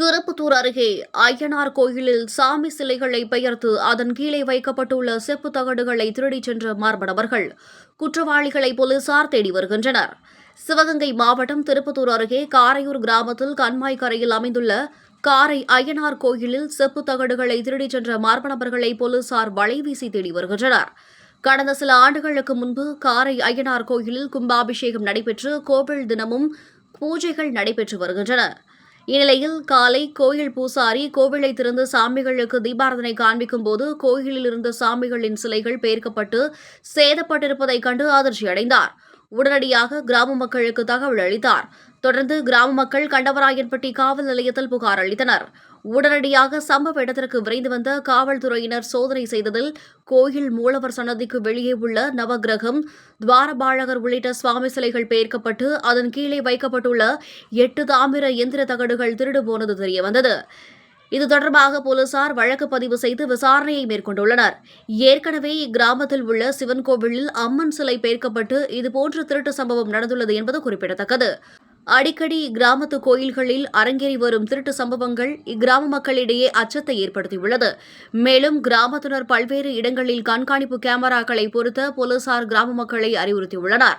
திருப்பத்தூர் அருகே அய்யனார் கோயிலில் சாமி சிலைகளை பெயர்த்து அதன் கீழே வைக்கப்பட்டுள்ள செப்பு தகடுகளை திருடிச் சென்ற மர்ம நபர்கள் குற்றவாளிகளை போலீசார் தேடி வருகின்றனர். சிவகங்கை மாவட்டம் திருப்பத்தூர் அருகே காரையூர் கிராமத்தில் கண்மாய் கரையில் அமைந்துள்ள காரை அய்யனார் கோயிலில் செப்பு தகடுகளை திருடிச் சென்ற மர்ம நபர்களை போலீசார் வலைவீசி தேடி வருகின்றனர். கடந்த சில ஆண்டுகளுக்கு முன்பு காரை அய்யனார் கோயிலில் கும்பாபிஷேகம் நடைபெற்று கோவில் தினமும் பூஜைகள் நடைபெற்று வருகின்றன. இந்நிலையில் காலை கோயில் பூசாரி கோவிலை திறந்து சாமிகளுக்கு தீபாராதனை காண்பிக்கும் போது கோயிலில் இருந்த சாமிகளின் சிலைகள் பெயர்க்கப்பட்டு சேதப்பட்டிருப்பதைக் கண்டு அதிர்ச்சியடைந்தார். உடனடியாக கிராம மக்களுக்கு தகவல் அளித்தார். தொடர்ந்து கிராம மக்கள் கண்டவராயன்பட்டி காவல் நிலையத்தில் புகார் அளித்தனர். உடனடியாக சம்பவ இடத்திற்கு விரைந்து வந்த காவல்துறையினர் சோதனை செய்ததில் கோயில் மூலவர் சன்னதிக்கு வெளியே உள்ள நவகிரகம், துவாரபாலகர் உள்ளிட்ட சுவாமி சிலைகள் பெயர்க்கப்பட்டு அதன் கீழே வைக்கப்பட்டுள்ள 8 தாமிர எந்திர தகடுகள் திருடு போனது தெரியவந்தது. இது தொடர்பாக போலீசார் வழக்கு பதிவு செய்து விசாரணையை மேற்கொண்டுள்ளனர். ஏற்கனவே இக்கிராமத்தில் உள்ள சிவன் கோவிலில் அம்மன் சிலை பெயர்க்கப்பட்டு இதுபோன்ற திருட்டு சம்பவம் நடந்துள்ளது என்பது குறிப்பிடத்தக்கது. அடிக்கடி இக்கிராமத்து கோயில்களில் அரங்கேறி வரும் திருட்டு சம்பவங்கள் இக்கிராம மக்களிடையே அச்சத்தை ஏற்படுத்தியுள்ளது. மேலும் கிராமத்தினர் பல்வேறு இடங்களில் கண்காணிப்பு கேமராக்களை பொருத்த போலீசார் கிராம மக்களை அறிவுறுத்தியுள்ளனர்.